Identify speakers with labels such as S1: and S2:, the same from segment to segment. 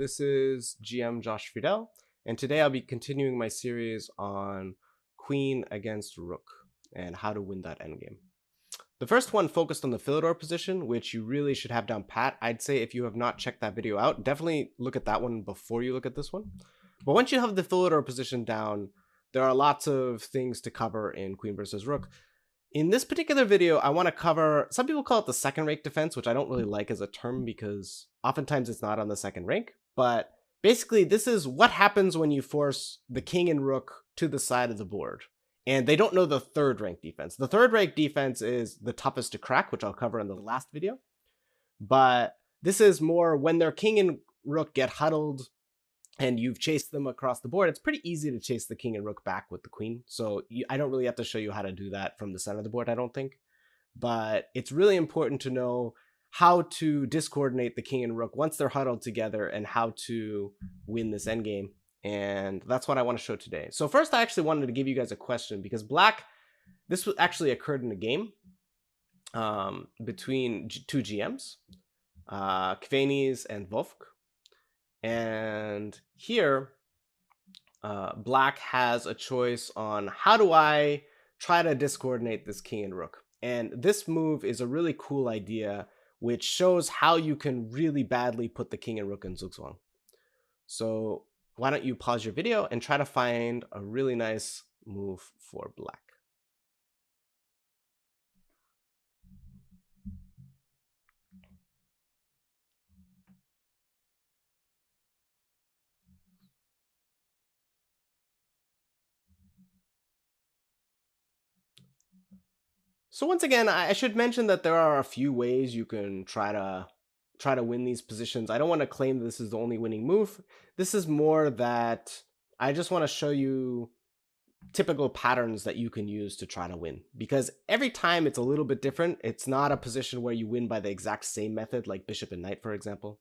S1: This is GM Josh Friedel, and today I'll be continuing my series on Queen against Rook and how to win that endgame. The first one focused on the Philidor position, which you really should have down pat. I'd say if you have not checked that video out, definitely look at that one before you look at this one. But once you have the Philidor position down, there are lots of things to cover in Queen versus Rook. In this particular video, I want to cover, some people call it the second rank defense, which I don't really like as a term because oftentimes it's not on the second rank. But basically, this is what happens when you force the king and rook to the side of the board. And they don't know the third rank defense. The third rank defense is the toughest to crack, which I'll cover in the last video. But this is more when their king and rook get huddled and you've chased them across the board. It's pretty easy to chase the king and rook back with the queen. So I don't really have to show you how to do that from the center of the board, I don't think. But it's really important to know how to discoordinate the king and rook once they're huddled together and how to win this endgame. And that's what I want to show today. So first, I actually wanted to give you guys a question because this actually occurred in a game between two GMs, Kvanis and Vovk. And here, Black has a choice on how do I try to discoordinate this king and rook. And this move is a really cool idea, which shows how you can really badly put the king and rook in zugzwang. So why don't you pause your video and try to find a really nice move for Black. So once again, I should mention that there are a few ways you can try to win these positions. I don't want to claim this is the only winning move. This is more that I just want to show you typical patterns that you can use to try to win. Because every time it's a little bit different. It's not a position where you win by the exact same method, like bishop and knight, for example.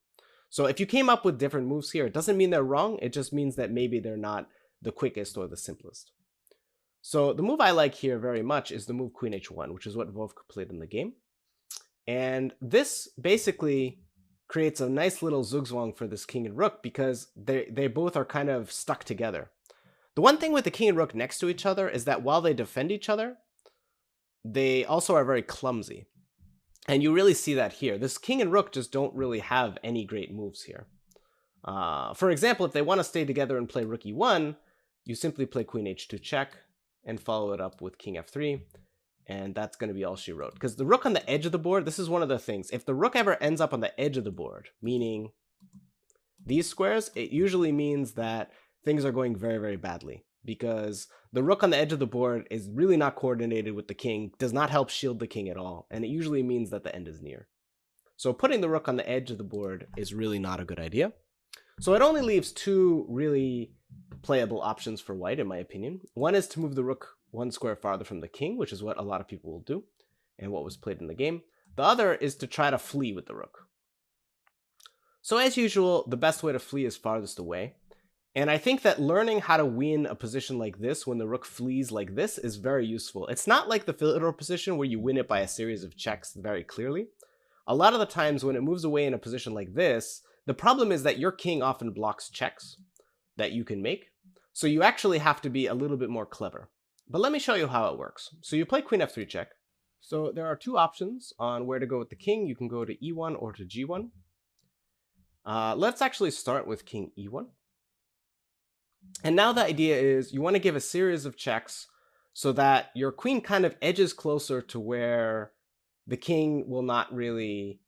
S1: So if you came up with different moves here, it doesn't mean they're wrong. It just means that maybe they're not the quickest or the simplest. So the move I like here very much is the move Queen H1, which is what Vovk played in the game. And this basically creates a nice little zugzwang for this king and rook because they both are kind of stuck together. The one thing with the king and rook next to each other is that while they defend each other, they also are very clumsy. And you really see that here. This king and rook just don't really have any great moves here. For example, if they want to stay together and play rook e1, you simply play queen h2 check and follow it up with king f3, and that's going to be all she wrote. Because the rook on the edge of the board, this is one of the things. If the rook ever ends up on the edge of the board, meaning these squares, it usually means that things are going very, very badly. Because the rook on the edge of the board is really not coordinated with the king, does not help shield the king at all, and it usually means that the end is near. So putting the rook on the edge of the board is really not a good idea. So it only leaves two really playable options for white, in my opinion. One is to move the rook one square farther from the king, which is what a lot of people will do, and what was played in the game. The other is to try to flee with the rook. So as usual, the best way to flee is farthest away. And I think that learning how to win a position like this when the rook flees like this is very useful. It's not like the Philidor position where you win it by a series of checks very clearly. A lot of the times when it moves away in a position like this, the problem is that your king often blocks checks that you can make. So you actually have to be a little bit more clever. But let me show you how it works. So you play queen f3 check. So there are two options on where to go with the king. You can go to e1 or to g1. Let's actually start with king e1. And now the idea is you want to give a series of checks so that your queen kind of edges closer to where the king will not really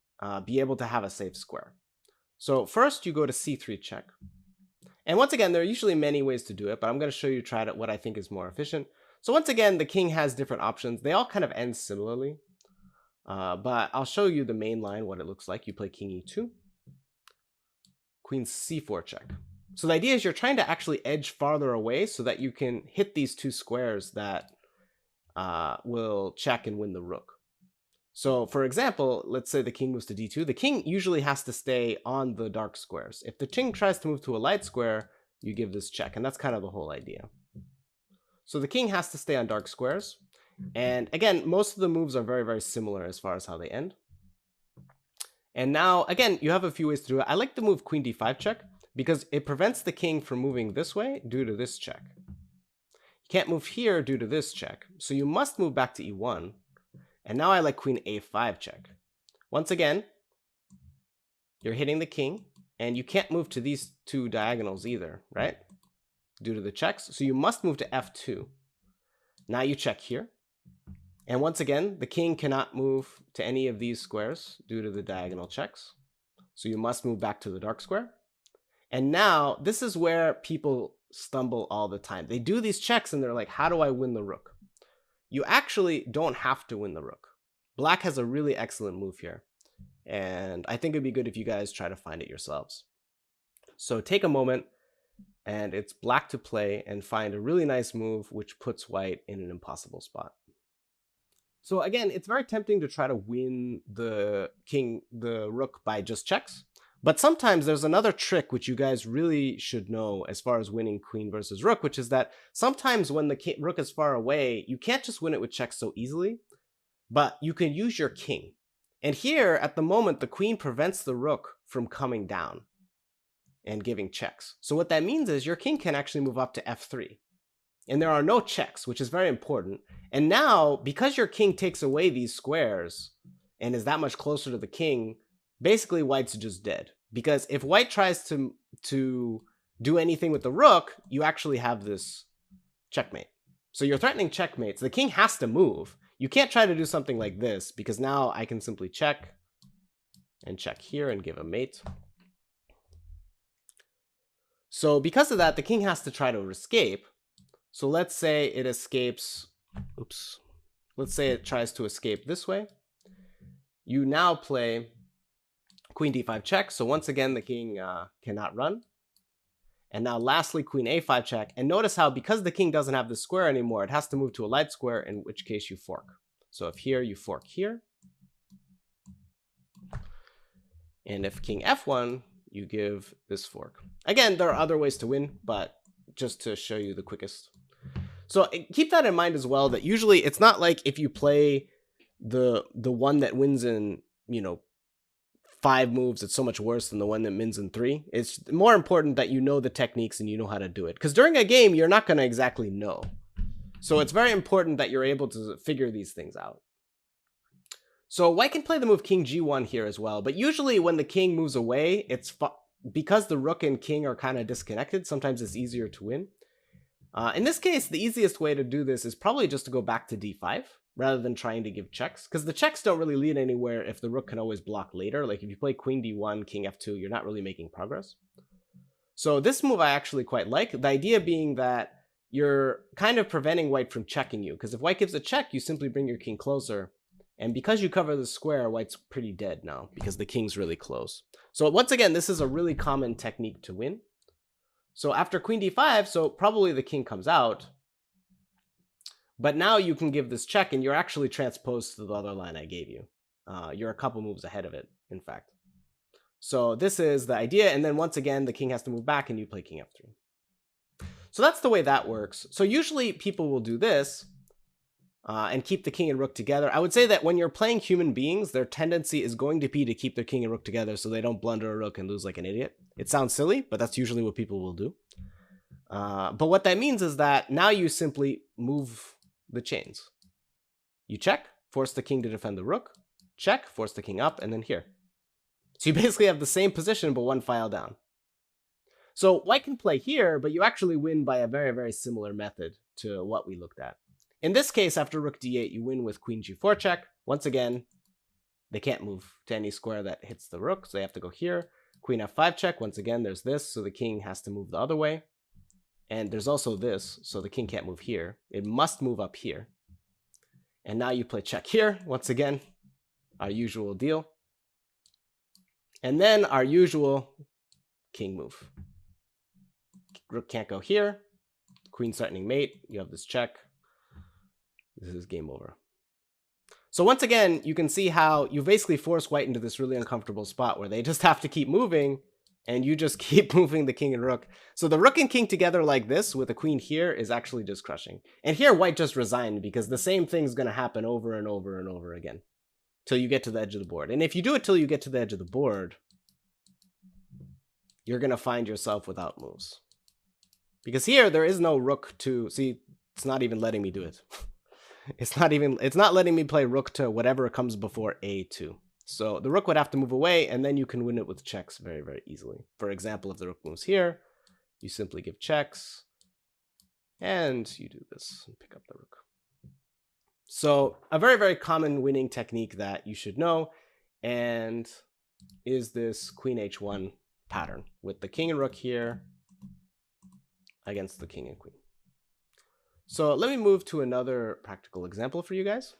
S1: be able to have a safe square. So first you go to c3 check. And once again, there are usually many ways to do it, but I'm going to show you what I think is more efficient. So once again, the king has different options. They all kind of end similarly. But I'll show you the main line, what it looks like. You play king e2, queen c4 check. So the idea is you're trying to actually edge farther away so that you can hit these two squares that will check and win the rook. So for example, let's say the king moves to d2. The king usually has to stay on the dark squares. If the king tries to move to a light square, you give this check, and that's kind of the whole idea. So the king has to stay on dark squares. And again, most of the moves are very, very similar as far as how they end. And now, again, you have a few ways to do it. I like the move queen d5 check. because it prevents the king from moving this way due to this check. You can't move here due to this check, so you must move back to e1. And now I like queen a5 check. Once again, you're hitting the king, and you can't move to these two diagonals either, right? Due to the checks, so you must move to f2. Now you check here. And once again, the king cannot move to any of these squares due to the diagonal checks. So you must move back to the dark square. And now this is where people stumble all the time. They do these checks and they're like, how do I win the rook? You actually don't have to win the rook. Black has a really excellent move here. And I think it'd be good if you guys try to find it yourselves. So take a moment, and it's black to play and find a really nice move which puts white in an impossible spot. So again, it's very tempting to try to win the rook by just checks. But sometimes there's another trick which you guys really should know as far as winning queen versus rook, which is that sometimes when the rook is far away, you can't just win it with checks so easily, but you can use your king. And here, at the moment, the queen prevents the rook from coming down and giving checks. So what that means is your king can actually move up to f3. And there are no checks, which is very important. And now, because your king takes away these squares and is that much closer to the king, basically white's just dead. Because if white tries to do anything with the rook, you actually have this checkmate. So you're threatening checkmates. The king has to move. You can't try to do something like this, because now I can simply check and check here and give a mate. So because of that, the king has to try to escape. So let's say it escapes, oops. Let's say it tries to escape this way. You now play queen d5 check. So once again, the king cannot run. And now lastly, queen a5 check. And notice how, because the king doesn't have the square anymore, it has to move to a light square, in which case you fork. So if here, you fork here. And if king f1, you give this fork. Again, there are other ways to win, but just to show you the quickest. So keep that in mind as well, that usually it's not like if you play the one that wins in, 5 moves, it's so much worse than the one that wins in 3. It's more important that you know the techniques and you know how to do it. Because during a game, you're not going to exactly know. So it's very important that you're able to figure these things out. So white can play the move king g1 here as well. But usually when the king moves away, because the rook and king are kind of disconnected, sometimes it's easier to win. In this case, the easiest way to do this is probably just to go back to d5. Rather than trying to give checks, because the checks don't really lead anywhere if the rook can always block later. Like if you play queen d1, king f2, you're not really making progress. So this move I actually quite like. The idea being that you're kind of preventing white from checking you, because if white gives a check, you simply bring your king closer. And because you cover the square, white's pretty dead now, because the king's really close. So once again, this is a really common technique to win. So after queen d5, so probably the king comes out. But now you can give this check, and you're actually transposed to the other line I gave you. You're a couple moves ahead of it, in fact. So this is the idea, and then once again, the king has to move back, and you play king f3. So that's the way that works. So usually people will do this and keep the king and rook together. I would say that when you're playing human beings, their tendency is going to be to keep their king and rook together so they don't blunder a rook and lose like an idiot. It sounds silly, but that's usually what people will do. But what that means is that now you simply move the chains. You check, force the king to defend the rook, check, force the king up, and then here. So you basically have the same position, but one file down. So white can play here, but you actually win by a very, very similar method to what we looked at. In this case, after rook d8, you win with queen g4 check. Once again, they can't move to any square that hits the rook, so they have to go here. Queen f5 check. Once again, there's this, so the king has to move the other way. And there's also this, so the king can't move here. It must move up here. And now you play check here. Once again, our usual deal. And then our usual king move. Rook can't go here. Queen threatening mate. You have this check. This is game over. So once again, you can see how you basically force white into this really uncomfortable spot where they just have to keep moving. And you just keep moving the king and rook. So the rook and king together like this with a queen here is actually just crushing. And here white just resigned because the same thing's going to happen over and over and over again till you get to the edge of the board. And if you do it till you get to the edge of the board, you're going to find yourself without moves. Because here, there is no rook to... See, it's not even letting me do it. It's not letting me play rook to whatever comes before a2. So the rook would have to move away, and then you can win it with checks very, very easily. For example, if the rook moves here, you simply give checks, and you do this and pick up the rook. So a very, very common winning technique that you should know, and is this queen h1 pattern with the king and rook here against the king and queen. So let me move to another practical example for you guys.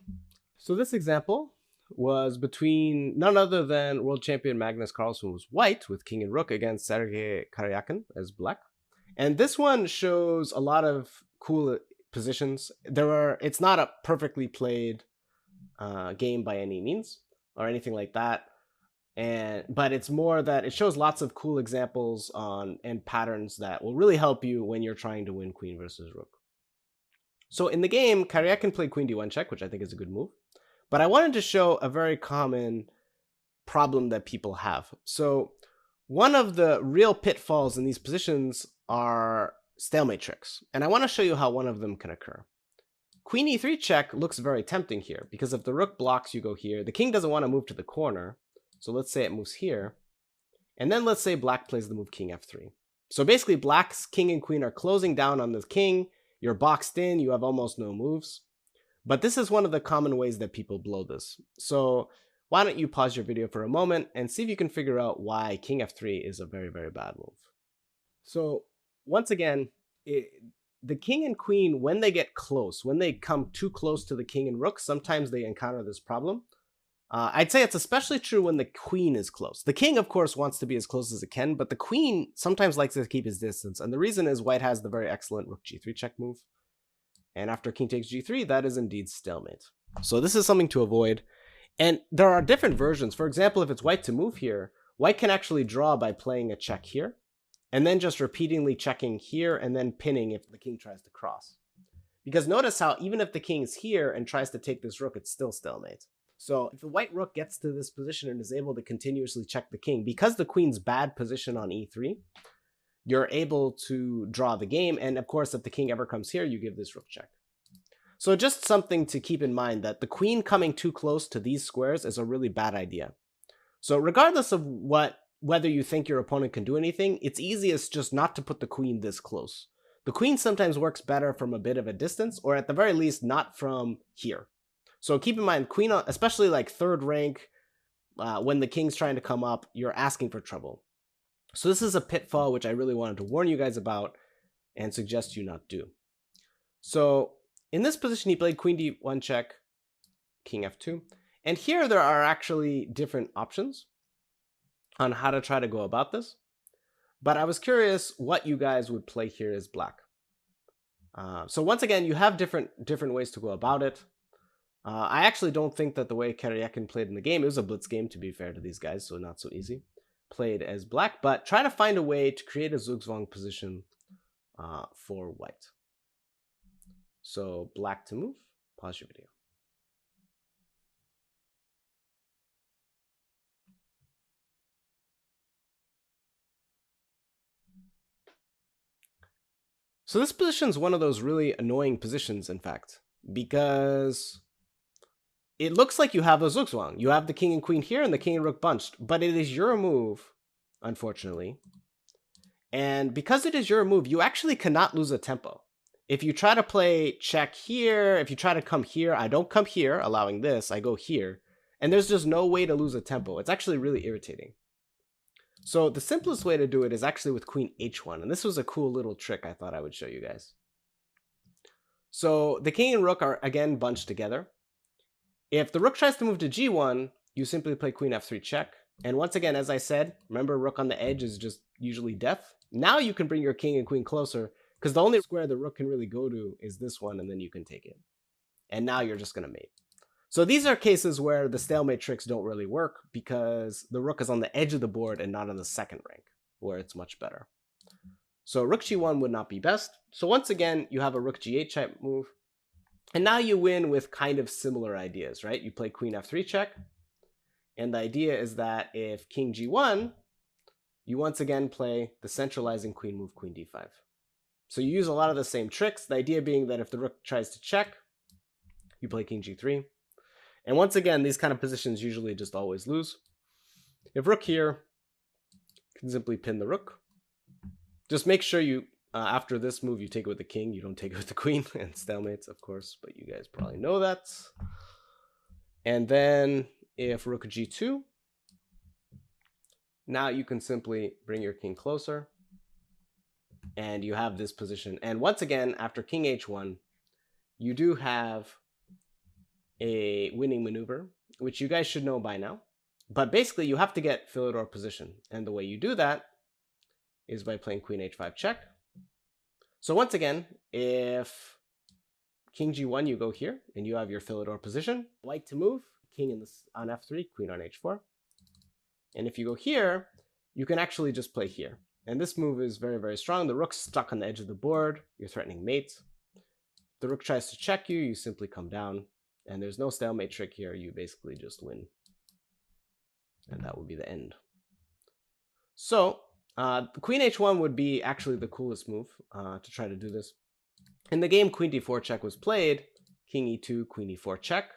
S1: So this example was between none other than world champion Magnus Carlsen, was white with king and rook, against Sergei Karyakin as black. And this one shows a lot of cool positions. It's not a perfectly played game by any means or anything like that. But it's more that it shows lots of cool examples and patterns that will really help you when you're trying to win queen versus rook. So in the game, Karyakin played queen d1 check, which I think is a good move. But I wanted to show a very common problem that people have. So one of the real pitfalls in these positions are stalemate tricks. And I want to show you how one of them can occur. Queen e3 check looks very tempting here, because if the rook blocks, you go here. The king doesn't want to move to the corner. So let's say it moves here. And then let's say black plays the move king f3. So basically black's king and queen are closing down on the king. You're boxed in, you have almost no moves. But this is one of the common ways that people blow this. So why don't you pause your video for a moment and see if you can figure out why king f3 is a very, very bad move. So once again, the king and queen, when they get close, when they come too close to the king and rook, sometimes they encounter this problem. I'd say it's especially true when the queen is close. The king, of course, wants to be as close as it can, but the queen sometimes likes to keep his distance. And the reason is white has the very excellent rook g3 check move. And after king takes g3, that is indeed stalemate. So this is something to avoid. And there are different versions. For example, if it's white to move here, white can actually draw by playing a check here, and then just repeatedly checking here and then pinning if the king tries to cross. Because notice how even if the king is here and tries to take this rook, it's still stalemate. So if the white rook gets to this position and is able to continuously check the king, because the queen's bad position on e3, you're able to draw the game. And of course, if the king ever comes here, you give this rook check. So just something to keep in mind, that the queen coming too close to these squares is a really bad idea. So regardless of whether you think your opponent can do anything, it's easiest just not to put the queen this close. The queen sometimes works better from a bit of a distance, or at the very least, not from here. So keep in mind, queen, especially like third rank, when the king's trying to come up, you're asking for trouble. So this is a pitfall which I really wanted to warn you guys about and suggest you not do. So in this position, he played queen d1 check, king f2. And here there are actually different options on how to try to go about this. But I was curious what you guys would play here as black. So once again, you have different ways to go about it. I actually don't think that the way Karyakin played in the game, it was a blitz game to be fair to these guys, so not so easy, played as black, but try to find a way to create a Zugzwang position for white. So black to move, pause your video. So this position is one of those really annoying positions, in fact, because it looks like you have a Zugzwang. You have the king and queen here and the king and rook bunched, but it is your move, unfortunately. And because it is your move, you actually cannot lose a tempo. If you try to play check here, if you try to come here, I don't come here, allowing this, I go here. And there's just no way to lose a tempo. It's actually really irritating. So the simplest way to do it is actually with queen h1. And this was a cool little trick I thought I would show you guys. So the king and rook are again bunched together. If the rook tries to move to g1, you simply play queen f3 check. And once again, as I said, remember rook on the edge is just usually death. Now you can bring your king and queen closer, because the only square the rook can really go to is this one, and then you can take it. And now you're just going to mate. So these are cases where the stalemate tricks don't really work, because the rook is on the edge of the board and not on the second rank, where it's much better. So rook g1 would not be best. So once again, you have a rook g8 type move. And now you win with kind of similar ideas, right? You play queen f3 check. And the idea is that if king g1, you once again play the centralizing queen move, queen d5. So you use a lot of the same tricks, the idea being that if the rook tries to check, you play king g3. And once again, these kind of positions usually just always lose. If rook here, you can simply pin the rook. Just make sure you, after this move, you take it with the king. You don't take it with the queen, and stalemates, of course, but you guys probably know that. And then if rook g2, now you can simply bring your king closer, and you have this position. And once again, after king h1, you do have a winning maneuver, which you guys should know by now. But basically, you have to get Philidor position. And the way you do that is by playing queen h5 check. So once again, if king g1, you go here, and you have your Philidor position. White to move, king on f3, queen on h4. And if you go here, you can actually just play here. And this move is very, very strong. The rook's stuck on the edge of the board. You're threatening mate. If the rook tries to check you, you simply come down. And there's no stalemate trick here. You basically just win. And that would be the end. So queen h1 would be actually the coolest move to try to do this. In the game, queen d4 check was played. King e2, queen e4 check.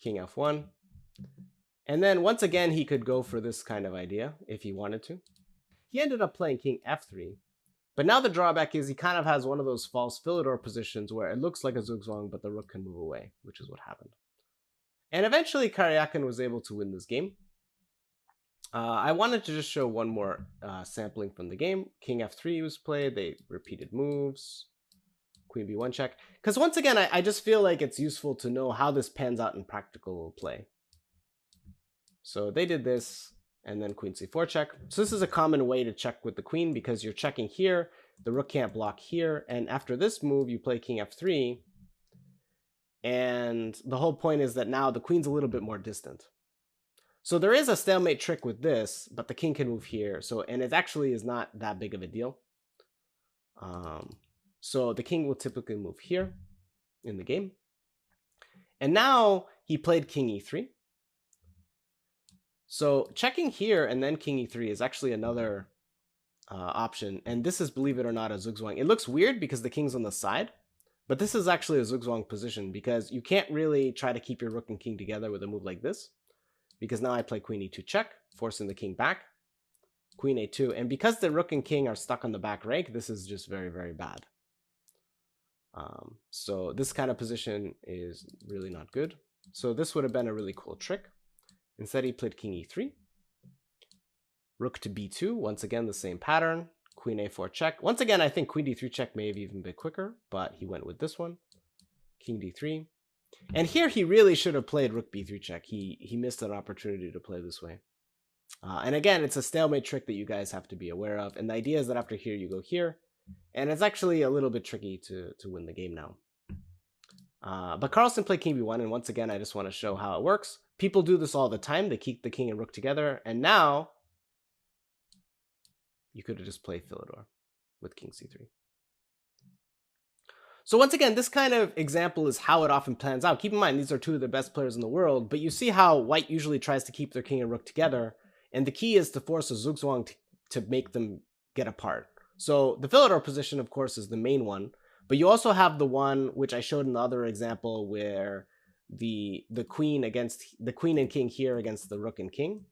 S1: King f1. And then once again, he could go for this kind of idea if he wanted to. He ended up playing king f3. But now the drawback is he kind of has one of those false Philidor positions where it looks like a zugzwang, but the rook can move away, which is what happened. And eventually, Karyakin was able to win this game. I wanted to just show one more sampling from the game. King f3 was played. They repeated moves. Queen b1 check. Because once again, I just feel like it's useful to know how this pans out in practical play. So they did this. And then queen c4 check. So this is a common way to check with the queen because you're checking here, the rook can't block here, and after this move you play king f3, and the whole point is that now the queen's a little bit more distant. So there is a stalemate trick with this, but the king can move here, and it actually is not that big of a deal. So the king will typically move here in the game. And now he played king e3. So checking here and then king e3 is actually another option. And this is, believe it or not, a zugzwang. It looks weird because the king's on the side, but this is actually a zugzwang position because you can't really try to keep your rook and king together with a move like this. Because now I play queen e2 check, forcing the king back, queen a2. And because the rook and king are stuck on the back rank, this is just very, very bad. So this kind of position is really not good. So this would have been a really cool trick. Instead, he played king e3. Rook to b2. Once again, the same pattern. Queen a4 check. Once again, I think queen d3 check may have even been quicker, but he went with this one. King d3. And here he really should have played rook b3 check. He missed an opportunity to play this way. And again, it's a stalemate trick that you guys have to be aware of. And the idea is that after here, you go here. And it's actually a little bit tricky to win the game now. But Carlsen played king b1, and once again, I just want to show how it works. People do this all the time. They keep the king and rook together, and now you could have just played Philidor with king c3. So once again, this kind of example is how it often plans out. Keep in mind, these are two of the best players in the world, but you see how white usually tries to keep their king and rook together, and the key is to force a zugzwang to make them get apart. So the Philidor position, of course, is the main one, but you also have the one which I showed in the other example where the queen and king here against the rook and king,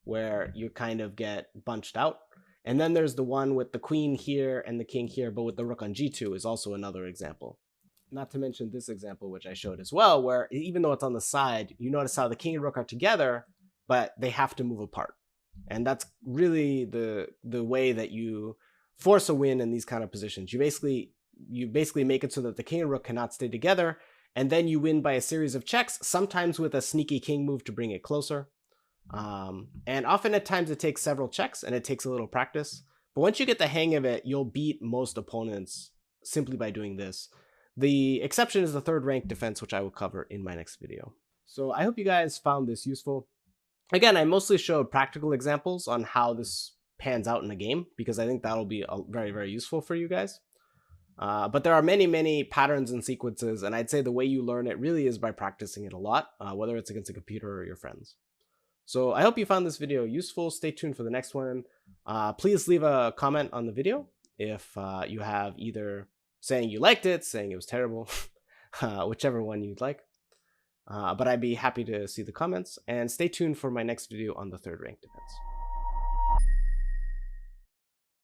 S1: where you kind of get bunched out. And then there's the one with the queen here and the king here, but with the rook on g2 is also another example. Not to mention this example, which I showed as well, where even though it's on the side, you notice how the king and rook are together, but they have to move apart. And that's really the way that you force a win in these kind of positions. You basically make it so that the king and rook cannot stay together, and then you win by a series of checks, sometimes with a sneaky king move to bring it closer. And often at times it takes several checks and it takes a little practice. But once you get the hang of it, you'll beat most opponents simply by doing this. The exception is the third rank defense, which I will cover in my next video. So I hope you guys found this useful. Again, I mostly showed practical examples on how this pans out in a game, because I think that'll be very, very useful for you guys. But there are many, many patterns and sequences, and I'd say the way you learn it really is by practicing it a lot, whether it's against a computer or your friends. So I hope you found this video useful. Stay tuned for the next one. Please leave a comment on the video if you have either saying you liked it, saying it was terrible, whichever one you'd like. But I'd be happy to see the comments, and stay tuned for my next video on the third rank defense.